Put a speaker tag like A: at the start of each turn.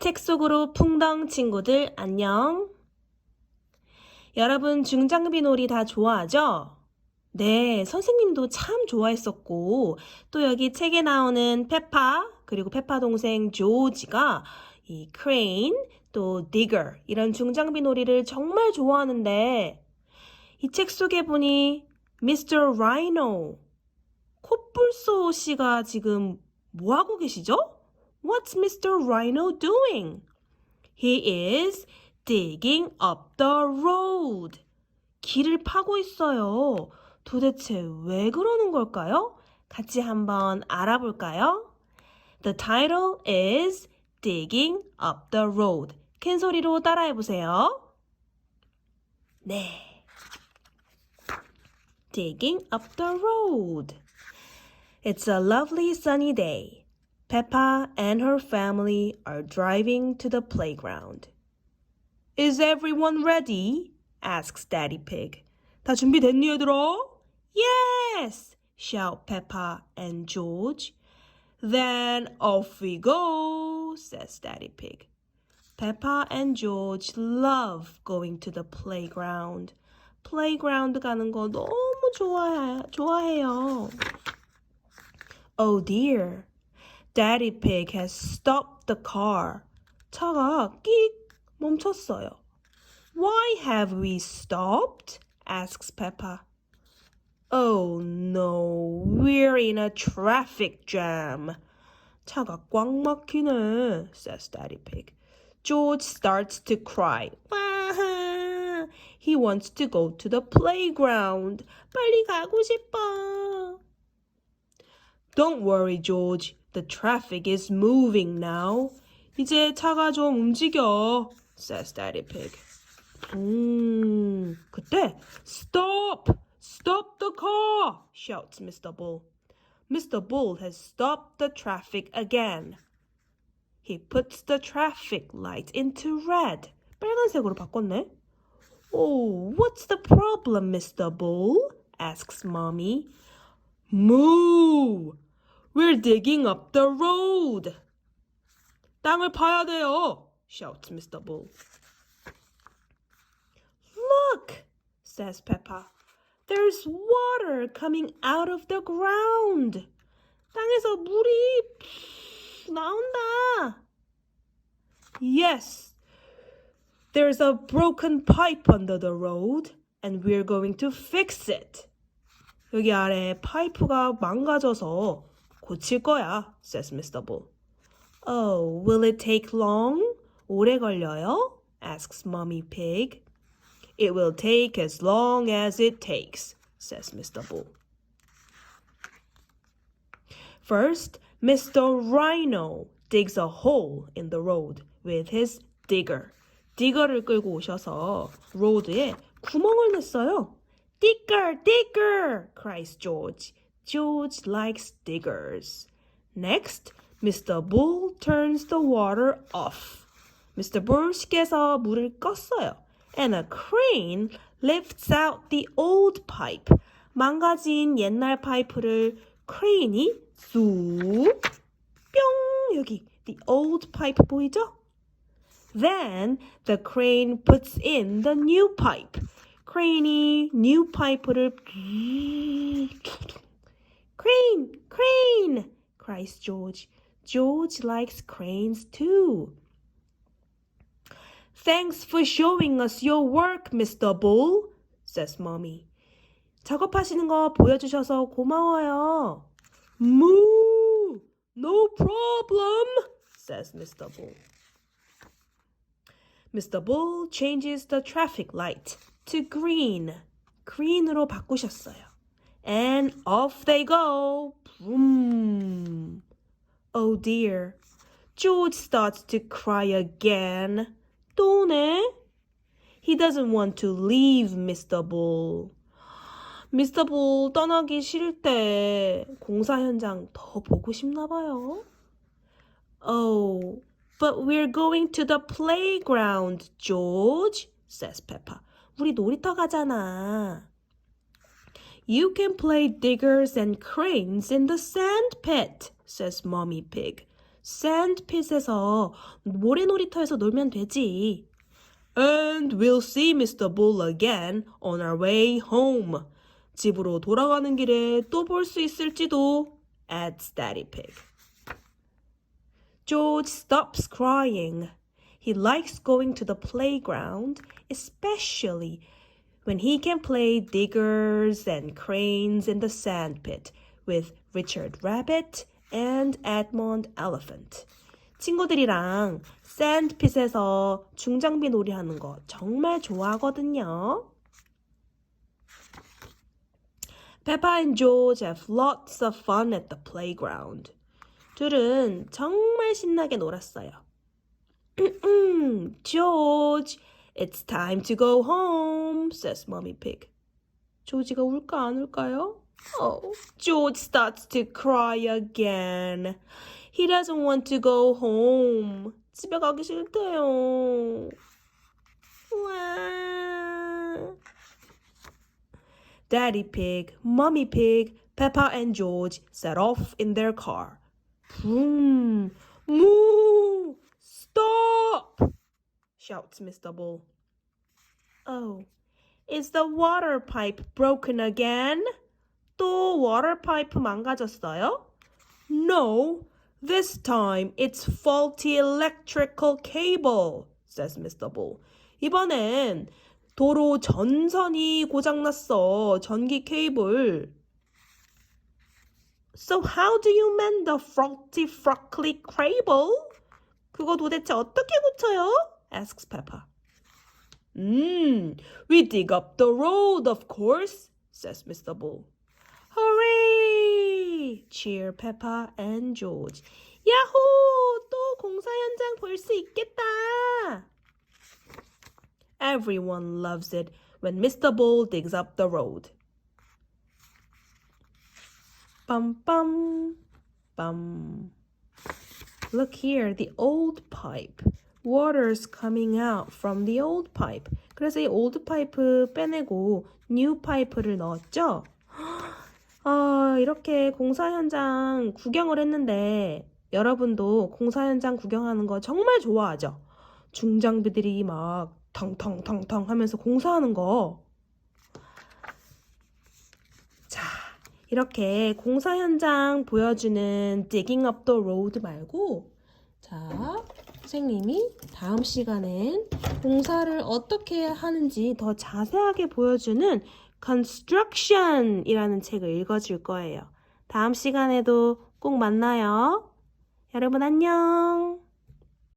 A: 책 속으로 풍덩 친구들 안녕. 여러분 중장비 놀이 다 좋아하죠? 네, 선생님도 참 좋아했었고 또 여기 책에 나오는 페파 그리고 페파 동생 조지가 이 크레인 또 디거 이런 중장비 놀이를 정말 좋아하는데 이 책 속에 보니 미스터 라이노 코뿔소 씨가 지금 뭐 하고 계시죠? What's Mr. Rhino doing? He is digging up the road. 길을 파고 있어요. 도대체 왜 그러는 걸까요? 같이 한번 알아볼까요? The title is Digging up the road. 큰 소리로 따라해 보세요. 네. Digging up the road. It's a lovely sunny day. Peppa and her family are driving to the playground. Is everyone ready? asks Daddy Pig. 다 준비됐니 얘들아? Yes! shout Peppa and George. Then off we go, says Daddy Pig. Peppa and George love going to the playground. Playground 가는 거 너무 좋아해요. Oh dear. Daddy Pig has stopped the car. 차가 끽 멈췄어요. Why have we stopped? asks Peppa. Oh no, we're in a traffic jam. 차가 꽉 막히네, says Daddy Pig. George starts to cry. He wants to go to the playground. 빨리 가고 싶어. Don't worry, George. The traffic is moving now. 이제 차가 좀 움직여, says Daddy Pig. 그때 Stop! Stop the car! shouts Mr. Bull. Mr. Bull has stopped the traffic again. He puts the traffic light into red. 빨간색으로 바꿨네. Oh, what's the problem, Mr. Bull? asks Mommy. Moo! We're digging up the road. 땅을 파야 돼요, shouts Mr. Bull. Look, says Peppa. There's water coming out of the ground. 땅에서 물이 나온다. Yes, there's a broken pipe under the road, and we're going to fix it. 여기 아래 파이프가 망가져서 고칠 거야, says Mr. Bull. Oh, will it take long? 오래 걸려요? asks Mommy Pig. It will take as long as it takes, says Mr. Bull. First, Mr. Rhino digs a hole in the road with his digger. 디거를 끌고 오셔서 로드에 구멍을 냈어요. Digger, digger, cries George. George likes diggers. Next, Mr. Bull turns the water off. Mr. Bull 식에서 물을 껐어요. And a crane lifts out the old pipe. 망가진 옛날 파이프를 크레인이 쑥 뿅 여기 the old pipe 보이죠? Then the crane puts in the new pipe. 크레인이 new 파이프를 Crane! Crane! cries George. George likes cranes too. Thanks for showing us your work, Mr. Bull, says Mommy. 작업하시는 거 보여주셔서 고마워요. Moo! No problem, says Mr. Bull. Mr. Bull changes the traffic light to green. green으로 바꾸셨어요. And off they go. Vroom. Oh dear. George starts to cry again. 또네? He doesn't want to leave Mr. Bull. Mr. Bull 떠나기 싫대. 공사 현장 더 보고 싶나 봐요. Oh, but we're going to the playground, George, says Peppa. 우리 놀이터 가잖아. You can play diggers and cranes in the sand pit, says Mommy Pig. 샌드핏에서 모래놀이터에서 놀면 되지. And we'll see Mr. Bull again on our way home. 집으로 돌아가는 길에 또 볼 수 있을지도. adds Daddy Pig. George stops crying. He likes going to the playground, especially when he can play diggers and cranes in the sandpit with Richard Rabbit and Edmund Elephant. 친구들이랑 샌드핏에서 중장비 놀이하는 거 정말 좋아하거든요. Peppa and George have lots of fun at the playground. 둘은 정말 신나게 놀았어요. George, it's time to go home, says Mommy Pig. 조지가 울까 안 울까요? Oh, George starts to cry again. He doesn't want to go home. 집에 가기 싫대요. Daddy Pig, Mommy Pig, Peppa and George set off in their car. Vroom! Moo! Stop! Shouts Mr. Bull. Oh, is the water pipe broken again? 또 water pipe 망가졌어요? No, this time it's faulty electrical cable, says Mr. Bull. 이번엔 도로 전선이 고장났어. 전기 케이블. So how do you mend the faulty freckly cable? 그거 도대체 어떻게 고쳐요? asks Peppa. We dig up the road, of course, says Mr. Bull. Hooray! cheer Peppa and George. 야호! 또 공사 현장 볼 수 있겠다. Everyone loves it when Mr. Bull digs up the road. Bum bum bum. Look here, the old pipe. Water's coming out from the old pipe. 그래서 이 old pipe 빼내고 new pipe를 넣었죠? 이렇게 공사 현장 구경을 했는데 여러분도 공사 현장 구경하는 거 정말 좋아하죠? 중장비들이 막 텅텅텅텅 하면서 공사하는 거. 자, 이렇게 공사 현장 보여주는 digging up the road 말고 자, 선생님이 다음 시간엔 공사를 어떻게 하는지 더 자세하게 보여주는 construction이라는 책을 읽어줄 거예요. 다음 시간에도 꼭 만나요. 여러분 안녕.